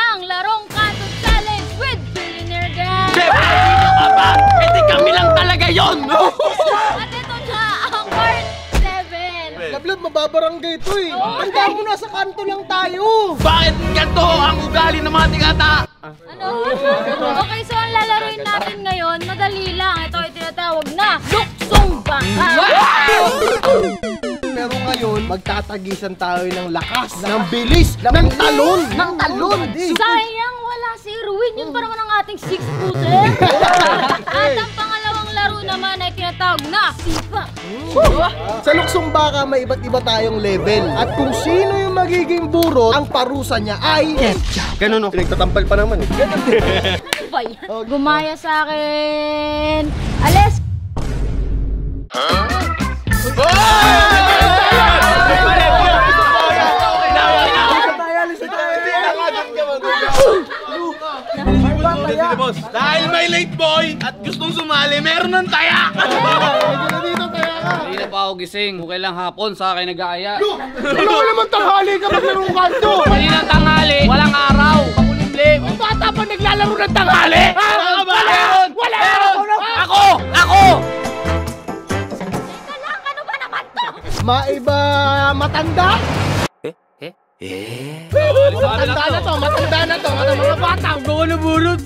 ang larong Kanto Challenge with Billionaire Gang! Sino ka ba? Hindi kami lang talaga yun! At ito na ang part 7! Lablab, mababarangay ito eh! Tanda mo na, sa kanto lang tayo! Bakit ganito ang ugali ng mga tingata? Ano? Okay, so ang lalaroin natin ngayon, madali lang. Ito ay tinatawag na Luksong Baka! Pero ngayon, magtatagisan tayo ng lakas, ng bilis, ng talon! Ng talon! Sayang wala si Erwin, yun pa naman ang ating 6-footer. At ang pangalawang laro naman ay tinatawag na Sipa. Sa Luksong Baka, may iba't iba tayong level. At kung sino yung magiging burot, ang parusa niya ay... Ganun o, pinagtatampal pa naman eh. Ano ba yan? Gumaya sa akin. Ales! Dahil may late boy at gustong sumali, meron ng taya! Hindi na pa ako gising. Okay lang hapon, sa akin nag-aaya. Ano naman tanghali ka maglarong kanto? Hindi na tanghali, walang araw. Pakulimlim. Ang bata pa naglalaro ng tanghali? Meron! Wala! Ako! Ako! Teka lang, ano ba naman to? Maiba matanda? Matanda na to, matanda na to. Ano mga bata? Ang gawa na burot.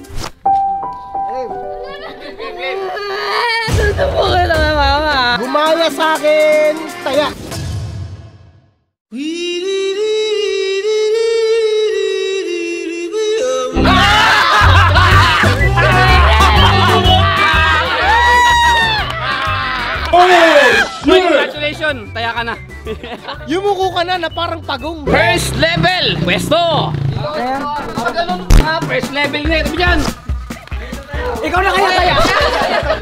Tutubukin na mama. Gumaya sa akin, taya. Congratulations, taya ka na. Yumuko ka na parang pagong. First level, pwesto. First level na ito dyan. Ikaw na kaya taya.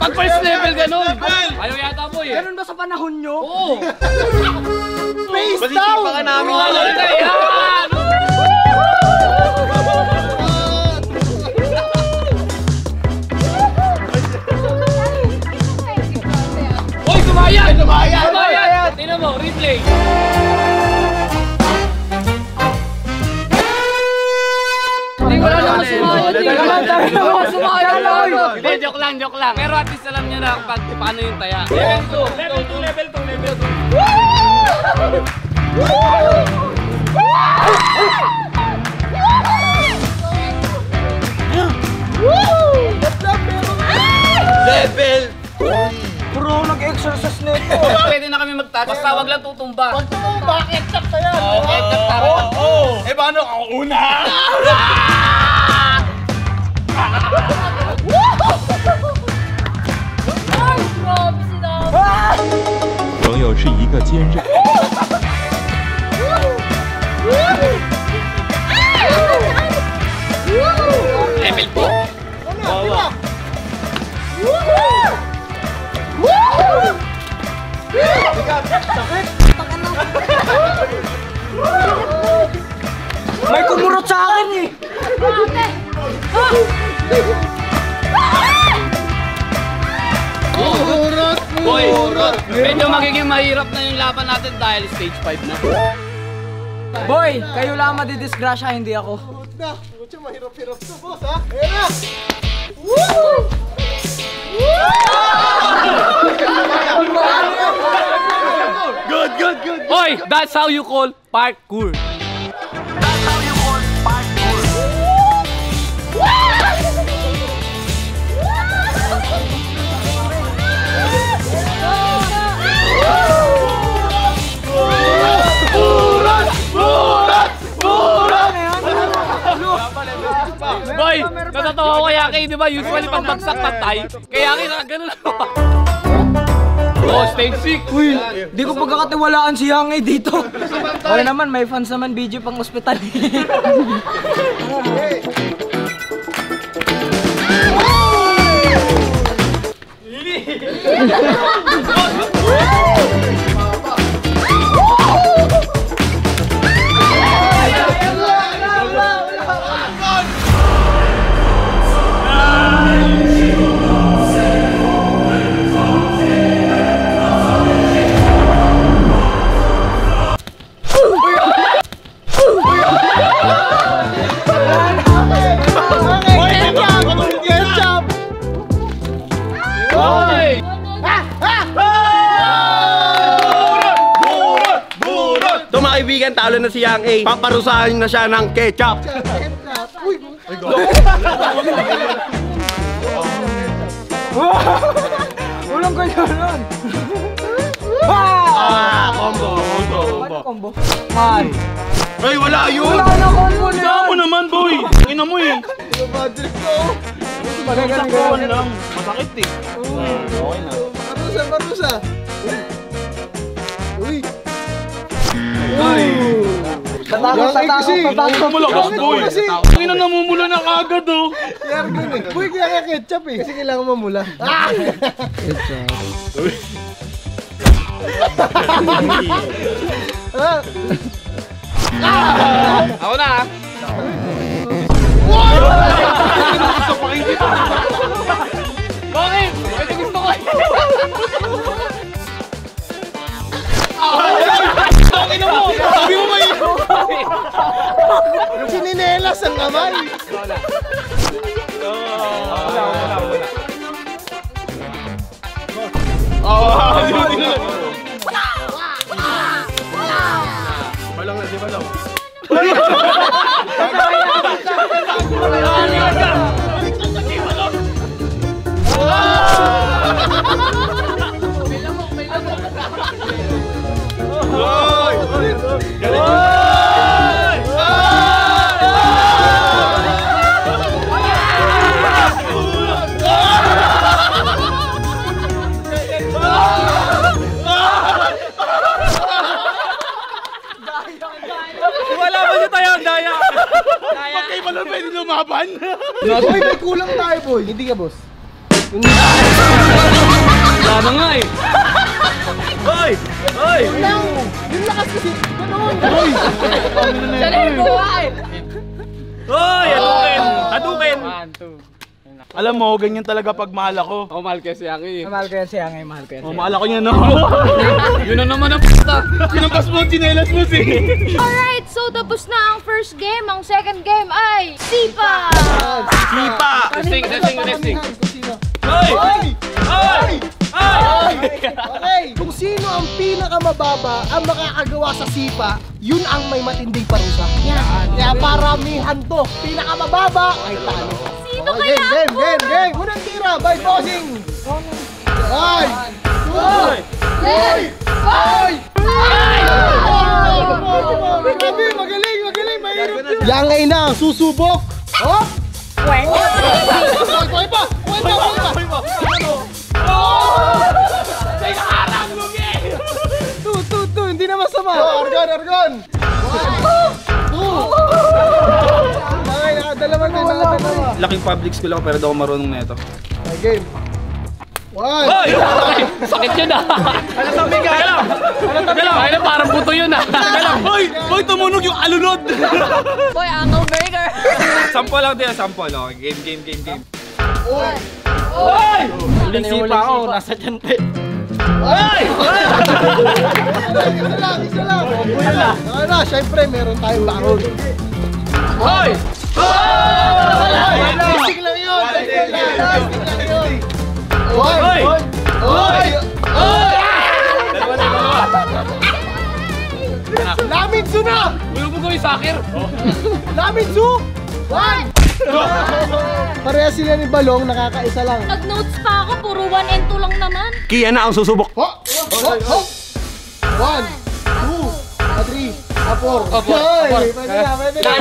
Pag first level ganun. Ayaw yata po eh. Ganun ba sa panahon nyo? Oo. Face down! Baka namin Wala na tayo. Hoy, sumayan! Sumayan! Sumayan! Tingnan mo, replay. Hindi ko lang ako sumayan. Hindi ko joke lang, joke lang. Pero at least alam niya na paano yung taya. Level 2, level 2, level 2! Level! Bro, nag-exercise na ito. 2. Pwede na kami mag-touch. Basta wag lang tutumba. Pag tumumba, ketchup na yan. Oo, ketchup tayo. Eh, paano ako una? Ay, grabe sinabi. 朋友是一个坚韧。 Level 2. Wawa. May kumurot sa akin eh. Grabe. Kumurot, Boy, medyo magiging mahirap na yung laban natin dahil stage 5 na. Boy, kayo lang madidisgrasya, hindi ako. na. Mucho mahirap-hirap to, boss, ha? Ayan na! Woo! Good, good, good. Hoy, that's how you call parkour. That's how you call parkour. Boy, natatawa ko kaya kayo, di ba? Usually pag bagsak patay, kaya kayo nakagano lang. Oh, stage 6. Uy, di ko pagkakatiwalaan si Hangay dito. Okay naman, may fans naman video pang ospital. natalo na si Yang A, paparusahan na siya ng ketchup. Uy! Ulang ko yun nun. Combo. Man. Ay, wala yun! Wala na combo na Saan mo yun. naman, boy? Ina mo eh. Bad trip ko. Saktuan lang. Masakit eh. Parusa. Uy! Tatakot. Malakas, boy. Kasi, Ina namumula na kagad oh. kaya ganun eh. Uy, kaya ketchup eh. Kasi kailangan mamula. Ako na ah. Bakit? Ito gusto ko. Ina mo! Sabi mo may... Sininelas ang kamay. Wala ba siya tayo ang daya? Pagkay ba lang pwede lumaban? Boy, may kulang tayo, boy. Hindi ka, boss. Wala na nga eh. Hoy! Hoy! Yung lakas kasi. Ganun. Hoy! Hadukin! Alam mo, ganyan talaga pag mahal ako. Ako mahal kasi Yang A. Mahal ko yan si Yang, mahal ko yan. Oh, mahal ako niya, no? Yun na naman ang puta. Pinampas mo, chinelas mo si. Alright, so tapos na ang first game. Ang second game ay Sipa! Sipa! Testing. Hoy! Hoy! Hoy! Hoy! Okay, kung sino ang pinakamababa ang makakagawa sa sipa, yun ang may matinding parusa. Yan. Kaya paramihan to. Pinakamababa ay talo. Sino Okay, kaya ako? game. Unang tira by bossing. 1, 2, 3. Grabe, magaling. Mahirap yun. Yang ay na ang susubok. Oh! Buhay pa! Two, hindi na masama. Argon. 1, 2. Okay, nakadalawa. Laking public school ako pero daw marunong na ito. Okay, game. 1. Hoy! Sakit yun ah. Ano sabi ka? Kaya na parang buto yun ah. Hoy! Hoy, tumunog yung alunod! Boy, angle breaker! Sample lang din, sample. Oh. Game. Hoy! Huling sipa ako, nasa tiyante. Hoy! Isa lang. Okay na, syempre meron tayong bakod. Hoy! Testing lang yun. Hoy! Laminsu na! Ulog mo ko yung sakir. Laminsu! 1! Pareha sila ni Balong, nakakaisa lang. Nag-notes pa ako, puro 1 and 2 lang naman. Kiya na ang susubok. 1, 2, 3, 4. Pwede na.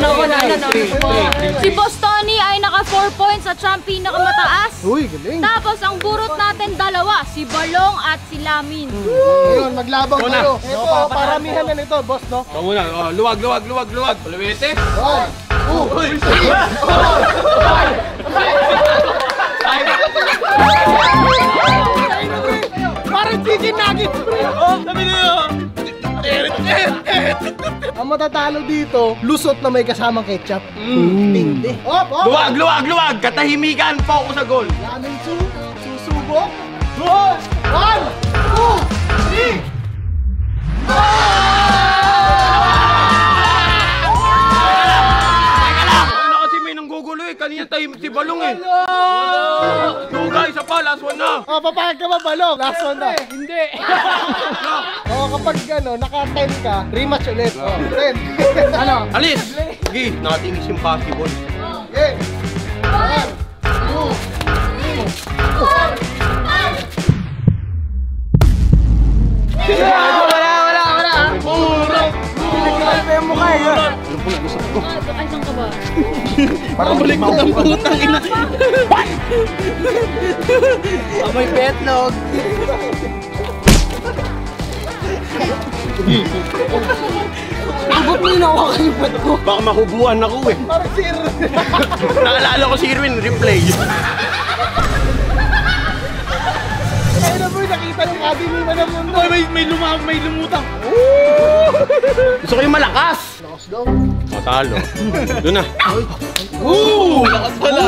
Si Boss Tony ay naka 4 points at siya ang pinakamataas. Uy, galing. Tapos ang burot natin dalawa, si Balong at si Lamin. Ngayon, maglabang kayo. Ito, paramihan na nito, boss, no? Ito muna. Oh, luwag. Puluwete. 1, 2, 3. Parang chicken nuggets. Sabi niyo. Ang matatalo dito, lusot na may kasamang ketchup. Hindi. Luwag. Katahimikan po ako sa goal. Lamin susubok. 1, 2, 3. Ano kasi may nanggugulo eh. Kanina niya tayo si Balong eh. Duga, isa pa, last one na. Oh, papayag ka ba, Balong? Last one na. Hindi. Oh, kapag naka-10 ka, rematch ulit. Oh, 10. Alis! Sige, nothing is impossible. Okay. 1, 2, 3. Wala. Pinagkalpa yung mukha eh. Ay, saan ka ba? Parang balik ko ng putang ina. Amoy betlog. Abot mo yung nawakan yung puwet ko. Baka mahubuan ako eh. Parang si Irwin. Naalala ko si Irwin, replay. Kaya na boy, nakita yung kadiliman ng mundo. Boy, may lumutang. Gusto ko yung malakas. Lakas daw. Matalo. Doon na. Lakas pala.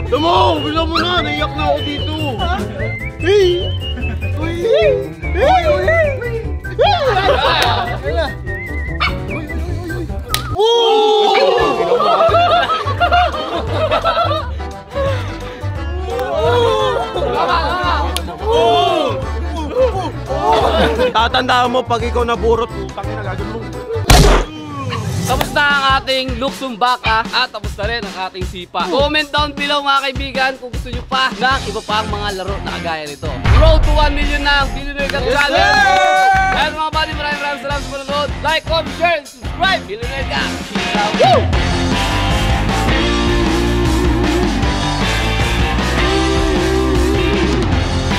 Tumo! Bila mo na! Naiyak na ako dito! Tatandaan mo pag ikaw naburot, putang ina gagawin mo. Tapos na ang ating luksong baka at tapos na rin ang ating sipa. Comment down below mga kaibigan kung gusto nyo pa ng iba pang mga laro na kagaya nito. Road to 1 million na ang Billionaire Gang Channel! Kaya mga buddy, maraming salamat sa panonood. Like, comment, share, and subscribe! Billionaire Gang! Peace out!